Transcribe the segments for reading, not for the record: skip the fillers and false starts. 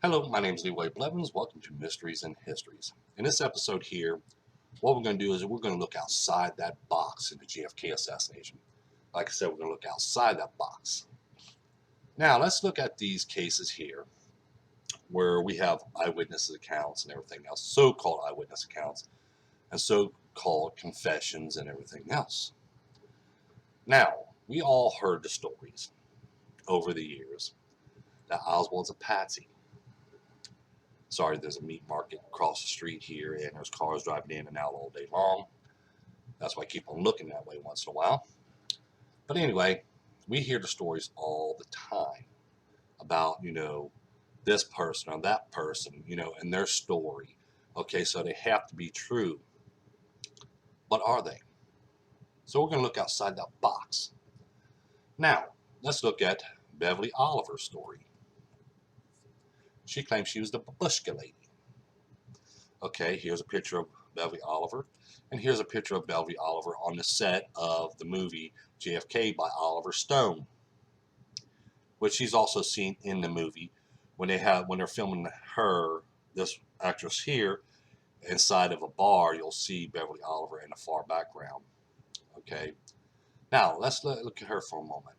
Hello, my name is Leroy Blevins. Welcome to Mysteries and Histories. In this episode here, what we're going to do is we're going to look outside that box in the JFK assassination. Like I said, we're going to look outside that box. Now, let's look at these cases here where we have eyewitness accounts and everything else, so-called eyewitness accounts, and so-called confessions and everything else. Now, we all heard the stories over the years that Oswald's a patsy. Sorry, there's a meat market across the street here, and there's cars driving in and out all day long. That's why I keep on looking that way once in a while. But anyway, we hear the stories all the time about, this person or that person, and their story. Okay, so they have to be true. But are they? So we're going to look outside that box. Now, let's look at Beverly Oliver's story. She claims she was the babushka lady. Okay, here's a picture of Beverly Oliver, and here's a picture of Beverly Oliver on the set of the movie JFK by Oliver Stone, which she's also seen in the movie when they're filming her, this actress here, inside of a bar. You'll see Beverly Oliver in the far background. Okay, now let's look at her for a moment.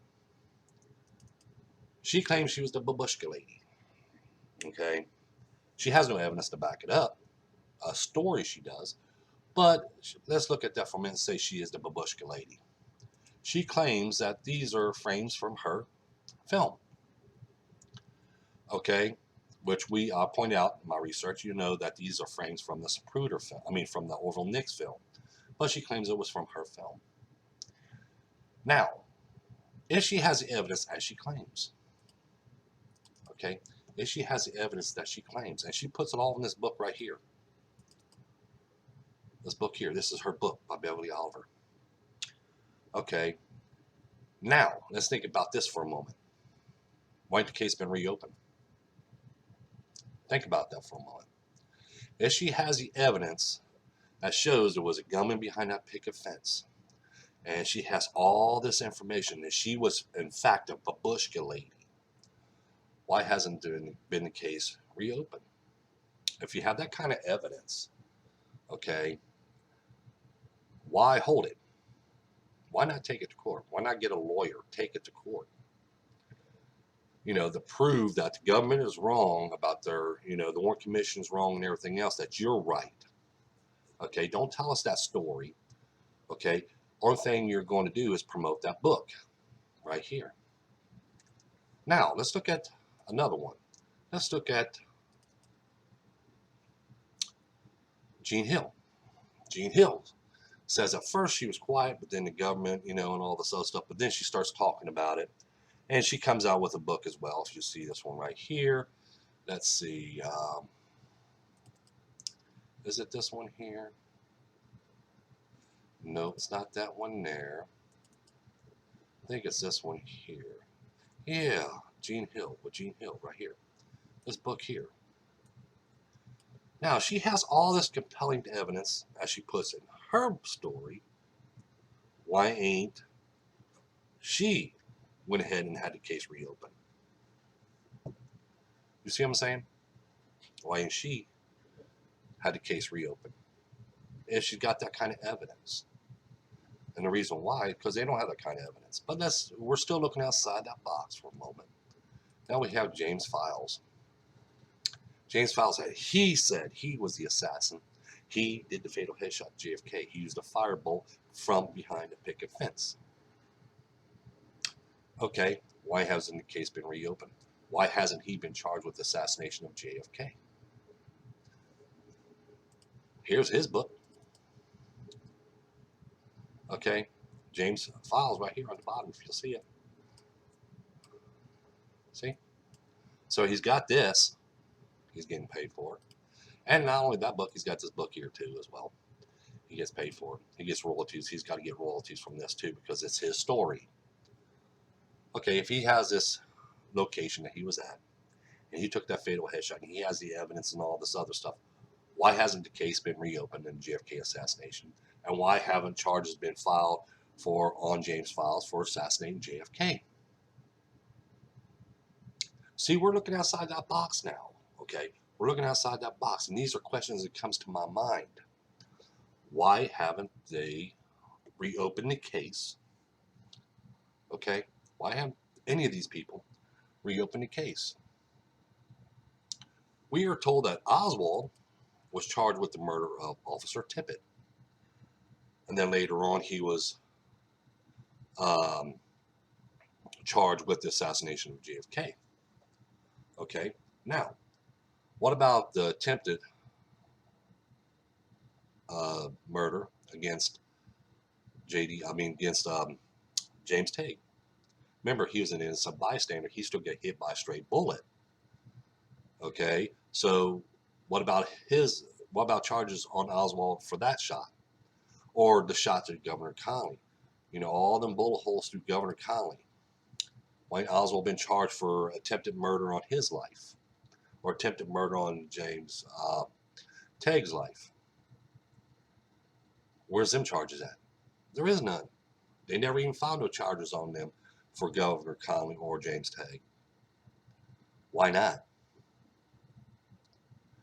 She claims she was the babushka lady. Okay, she has no evidence to back it up. A story she does. But let's look at that for a minute and say she is the babushka lady. She claims that these are frames from her film. Okay, which I pointed out in my research, that these are frames from the Zapruder film, from the Orville Nix film. But she claims it was from her film. Now, if she has the evidence as she claims, okay, if she has the evidence that she claims, and she puts it all in this book right here, this is her book by Beverly Oliver. Okay, now let's think about this for a moment. Why ain't the case been reopened? Think about that for a moment. If she has the evidence that shows there was a gunman behind that picket fence, and she has all this information that she was in fact a babushka lady, why hasn't been the case reopened? If you have that kind of evidence, okay, why hold it? Why not take it to court? Why not get a lawyer, take it to court? To prove that the government is wrong about their, the Warren Commission is wrong and everything else, that you're right. Okay, don't tell us that story. Okay, only thing you're going to do is promote that book right here. Now, let's look at another one. Let's look at Jean Hill. Jean Hill says at first she was quiet, but then the government, and all this other stuff, but then she starts talking about it. And she comes out with a book as well. If you see this one right here, let's see. Is it this one here? No, it's not that one there. I think it's this one here. Yeah, Jean Hill, right here. This book here. Now, she has all this compelling evidence, as she puts it in her story. Why ain't she went ahead and had the case reopened? You see what I'm saying? Why ain't she had the case reopened? If she's got that kind of evidence. And the reason why, because they don't have that kind of evidence. But we're still looking outside that box for a moment. Now we have James Files. James Files said he was the assassin. He did the fatal headshot to JFK. He used a firebolt from behind a picket fence. Okay, why hasn't the case been reopened? Why hasn't he been charged with assassination of JFK? Here's his book. Okay, James Files right here on the bottom, if you'll see it. See? So he's got this. He's getting paid for it. And not only that book, he's got this book here too as well. He gets paid for it. He gets royalties. He's got to get royalties from this too because it's his story. Okay, if he has this location that he was at, and he took that fatal headshot, and he has the evidence and all this other stuff, why hasn't the case been reopened in the JFK assassination? And why haven't charges been filed on James Files for assassinating JFK? See, we're looking outside that box now, Okay, we're looking outside that box, and these are questions that comes to my mind. Why haven't they reopened the case? Okay, why haven't any of these people reopened the case? We are told that Oswald was charged with the murder of Officer Tippit, and then later on he was um, charged with the assassination of JFK. Okay, now what about the attempted murder against against James Tague? Remember, he was an innocent bystander. He still got hit by a stray bullet. Okay, so what about his? What about charges on Oswald for that shot, or the shot to Governor Connolly? You know, all them bullet holes through Governor Connolly. Why ain't Oswald been charged for attempted murder on his life, or attempted murder on James Tague's life? Where's them charges at? There is none. They never even filed no charges on them for Governor Connolly or James Tague. Why not?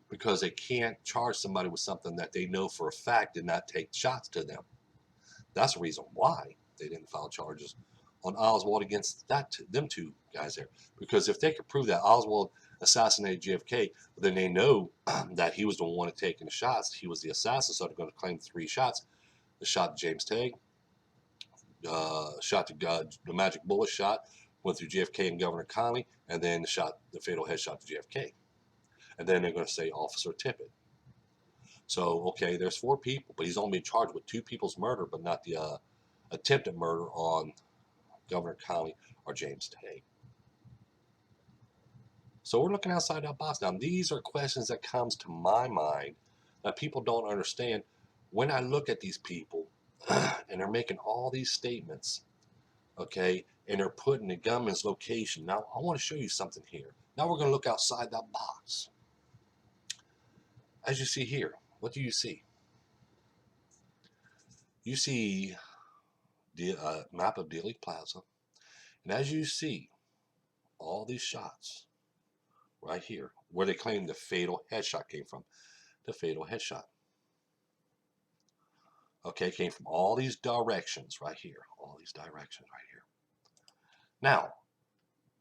Because they can't charge somebody with something that they know for a fact did not take shots to them. That's the reason why they didn't file charges on Oswald against them two guys there. Because if they could prove that Oswald assassinated JFK, then they know that he was the one taking the shots. He was the assassin, so they're going to claim 3 shots. The shot to James Tague, shot to the magic bullet shot, went through JFK and Governor Connolly, and then the fatal headshot to JFK. And then they're going to say Officer Tippit. So, okay, there's 4 people, but he's only been charged with 2 people's murder, but not the attempted murder on Governor Connolly or James Tague. So we're looking outside that box. Now, these are questions that comes to my mind that people don't understand. When I look at these people and they're making all these statements, okay, and they're putting the gunman's location. Now, I want to show you something here. Now we're going to look outside that box. As you see here, what do you see? You see the map of Dealey Plaza. And as you see, all these shots right here, where they claim the fatal headshot came from. The fatal headshot. Okay, came from all these directions right here. All these directions right here. Now,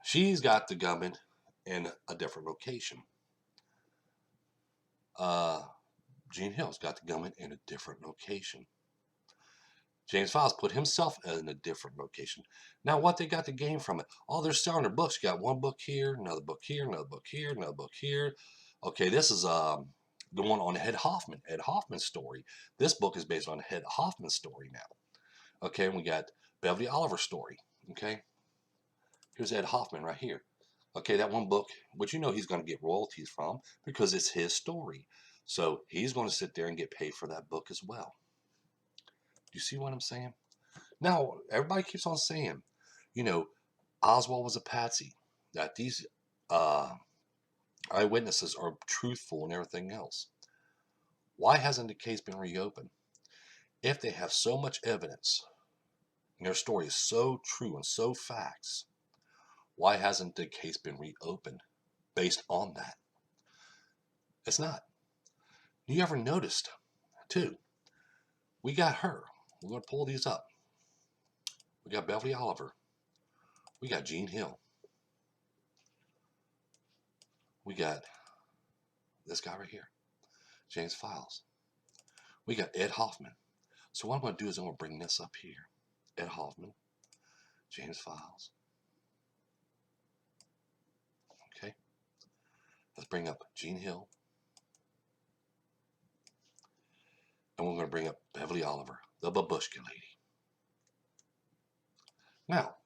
she's got the gunman in a different location. Gene Hill's got the gunman in a different location. James Files put himself in a different location. Now, what they got to gain from it? Oh, they're selling their books. You got one book here, another book here, another book here, another book here. Okay, this is the one on Ed Hoffman's story. This book is based on Ed Hoffman's story now. Okay, and we got Beverly Oliver's story. Okay, here's Ed Hoffman right here. Okay, that one book, which you know he's going to get royalties from because it's his story. So he's going to sit there and get paid for that book as well. Do you see what I'm saying? Now, everybody keeps on saying, you know, Oswald was a patsy, that these eyewitnesses are truthful and everything else. Why hasn't the case been reopened? If they have so much evidence and their story is so true and so facts, why hasn't the case been reopened based on that? It's not. You ever noticed, too, we got her. We're going to pull these up. We got Beverly Oliver. We got Gene Hill. We got this guy right here, James Files. We got Ed Hoffman. So what I'm going to do is I'm going to bring this up here. Ed Hoffman, James Files. Okay. Let's bring up Gene Hill. And we're going to bring up Beverly Oliver, the babushka lady. Now,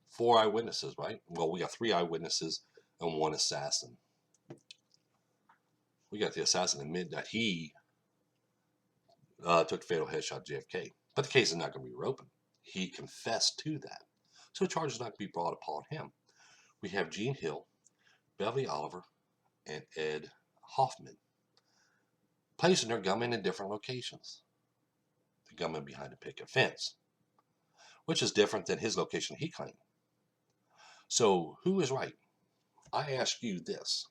4 eyewitnesses, right? Well, we got 3 eyewitnesses and 1 assassin. We got the assassin admit that he took the fatal headshot to JFK. But the case is not going to be reopened. He confessed to that. So charges not going to be brought upon him. We have Gene Hill, Beverly Oliver, and Ed Hoffman placing their gunmen in different locations. The gunman behind a picket fence, which is different than his location he claimed. So who is right? I ask you this.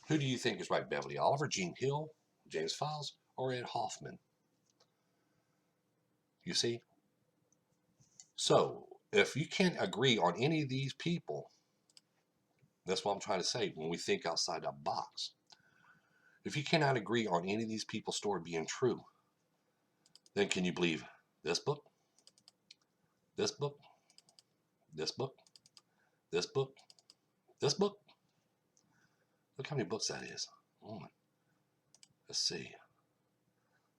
Who do you think is right, Beverly Oliver, Gene Hill, James Files, or Ed Hoffman? You see? So, if you can't agree on any of these people, that's what I'm trying to say when we think outside that box. If you cannot agree on any of these people's story being true, then can you believe this book, this book, this book, this book, this book? Look how many books that is. Let's see.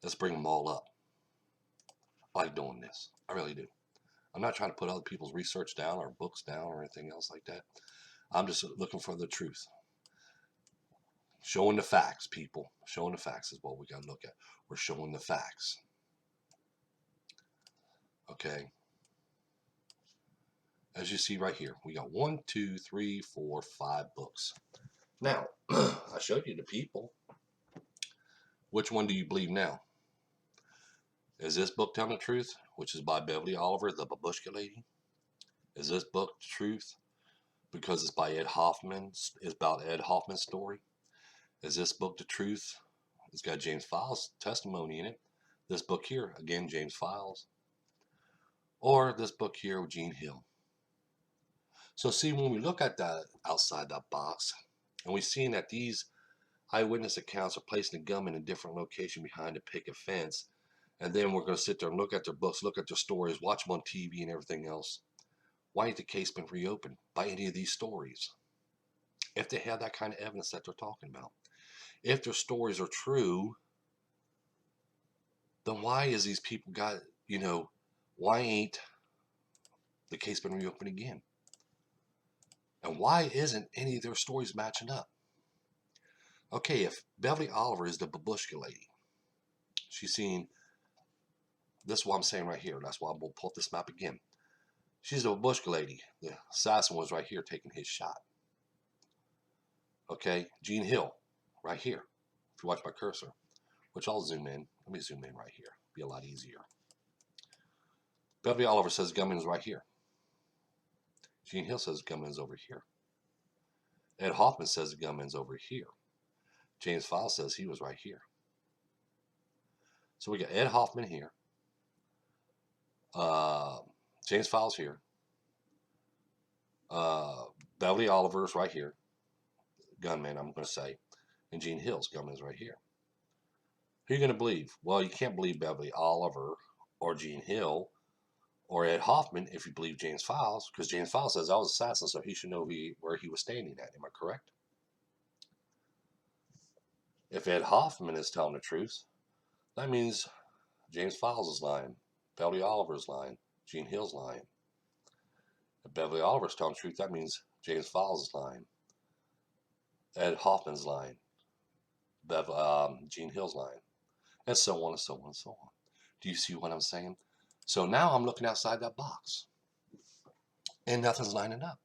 Let's bring them all up. I like doing this. I really do. I'm not trying to put other people's research down or books down or anything else like that. I'm just looking for the truth. Showing the facts, people. Showing the facts is what we got to look at. We're showing the facts. Okay. As you see right here, we got 1, 2, 3, 4, 5 books. Now, I showed you the people. Which one do you believe now? Is this book telling the truth, which is by Beverly Oliver, the Babushka Lady? Is this book the truth because it's by Ed Hoffman? It's about Ed Hoffman's story. Is this book the truth? It's got James Files' testimony in it. This book here, again, James Files. Or this book here with Gene Hill. So see, when we look at that outside that box, and we're seeing that these eyewitness accounts are placing the gunman in a different location behind a picket fence, and then we're going to sit there and look at their books, look at their stories, watch them on TV and everything else. Why ain't the case been reopened by any of these stories? If they have that kind of evidence that they're talking about. If their stories are true, then why is these people got, why ain't the case been reopened again? And why isn't any of their stories matching up? Okay, if Beverly Oliver is the Babushka Lady, she's seen, this is what I'm saying right here. That's why I'm going to pull up this map again. She's the Babushka Lady. The assassin was right here taking his shot. Okay, Gene Hill, right here. If you watch my cursor, which I'll zoom in. Let me zoom in right here. Be a lot easier. Beverly Oliver says gunman is right here. Gene Hill says gunman is over here. Ed Hoffman says the gunman's over here. James Files says he was right here. So we got Ed Hoffman here. James Files here. Beverly Oliver's right here. Gunman, I'm going to say. And Gene Hill's gunman's right here. Who are you going to believe? Well, you can't believe Beverly Oliver or Gene Hill or Ed Hoffman if you believe James Files, because James Files says I was assassin, so he should know where he was standing at. Am I correct? If Ed Hoffman is telling the truth, that means James Files is lying, Beverly Oliver's lying, Gene Hill's lying. If Beverly Oliver's telling the truth, that means James Files is lying, Ed Hoffman's lying, Gene Hill's lying, and so on and so on and so on. Do you see what I'm saying? So now I'm looking outside that box, and nothing's lining up.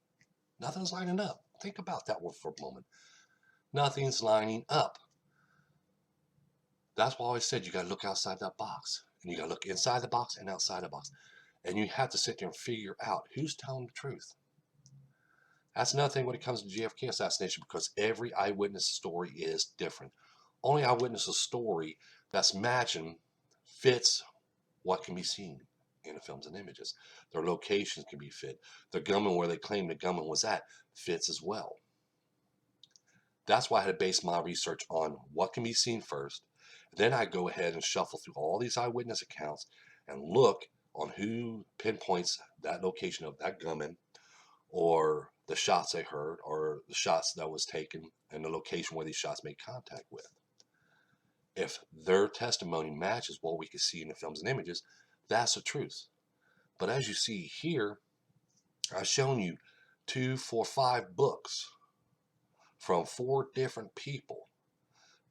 Nothing's lining up. Think about that one for a moment. Nothing's lining up. That's why I always said you got to look outside that box. And you got to look inside the box and outside the box. And you have to sit there and figure out who's telling the truth. That's another thing when it comes to JFK assassination, because every eyewitness story is different. Only eyewitness story that's matching fits what can be seen in the films and images. Their locations can be fit. The gunman where they claim the gunman was at fits as well. That's why I had to base my research on what can be seen first. Then I go ahead and shuffle through all these eyewitness accounts and look on who pinpoints that location of that gunman, or the shots they heard, or the shots that was taken, and the location where these shots made contact with. If their testimony matches what we can see in the films and images, that's the truth. But as you see here, I've shown you 2, 4, 5 books from 4 different people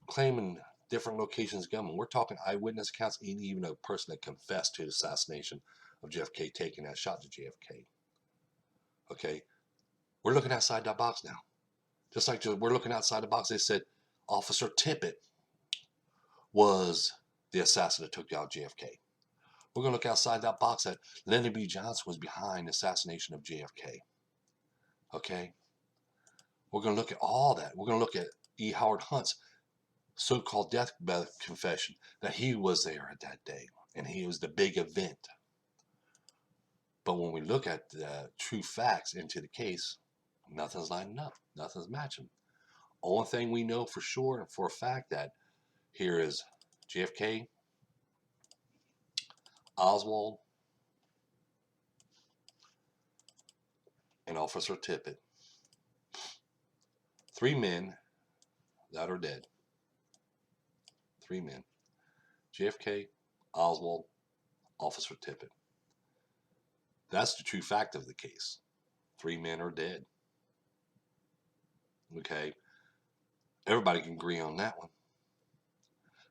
claiming different locations of gunmen. We're talking eyewitness accounts, and even a person that confessed to the assassination of JFK, taking that shot to JFK. Okay, we're looking outside that box now. Just like we're looking outside the box, they said Officer Tippit was the assassin that took out JFK. We're going to look outside that box that Lyndon B. Johnson was behind the assassination of JFK. Okay, we're going to look at all that. We're going to look at E. Howard Hunt's so-called deathbed confession that he was there at that day and he was the big event. But when we look at the true facts into the case, nothing's lining up. Nothing's matching. Only thing we know for sure and for a fact that here is JFK, Oswald, and Officer Tippit. 3 men that are dead. 3 men. JFK, Oswald, Officer Tippit. That's the true fact of the case. 3 men are dead. Okay? Everybody can agree on that one.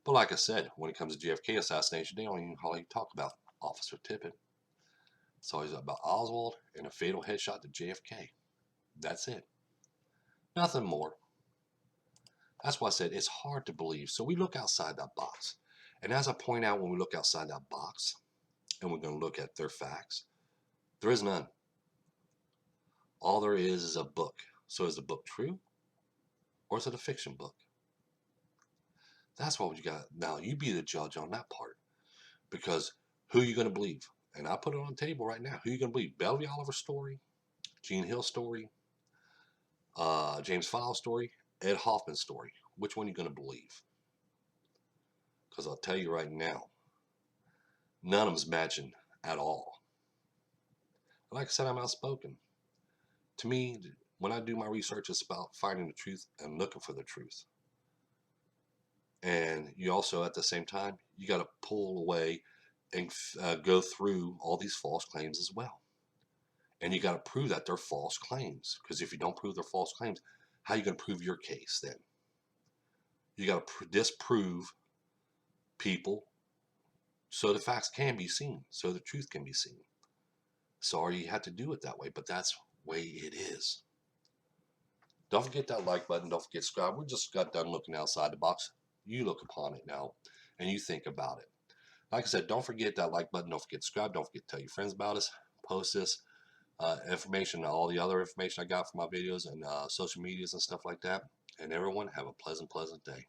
But like I said, when it comes to JFK assassination, they don't even hardly talk about Officer Tippit. It's always about Oswald and a fatal headshot to JFK. That's it. Nothing more. That's why I said it's hard to believe. So we look outside that box. And as I point out, when we look outside that box and we're going to look at their facts, there is none. All there is a book. So is the book true? Or is it a fiction book? That's what you got. Now, you be the judge on that part. Because who are you going to believe? And I put it on the table right now. Who are you going to believe? Bellevue Oliver's story? Gene Hill's story? James Files' story? Ed Hoffman's story? Which one are you going to believe? Because I'll tell you right now, none of them's matching at all. Like I said, I'm outspoken. To me, when I do my research, it's about finding the truth and looking for the truth. And you also, at the same time, you got to pull away and go through all these false claims as well. And you got to prove that they're false claims. Because if you don't prove they're false claims, how are you going to prove your case then? You got to disprove people so the facts can be seen, so the truth can be seen. Sorry you had to do it that way, but that's the way it is. Don't forget that like button. Don't forget to subscribe. We just got done looking outside the box. You look upon it now, and you think about it. Like I said, don't forget that like button. Don't forget to subscribe. Don't forget to tell your friends about us. Post this information, all the other information I got from my videos and social medias and stuff like that. And everyone have a pleasant day.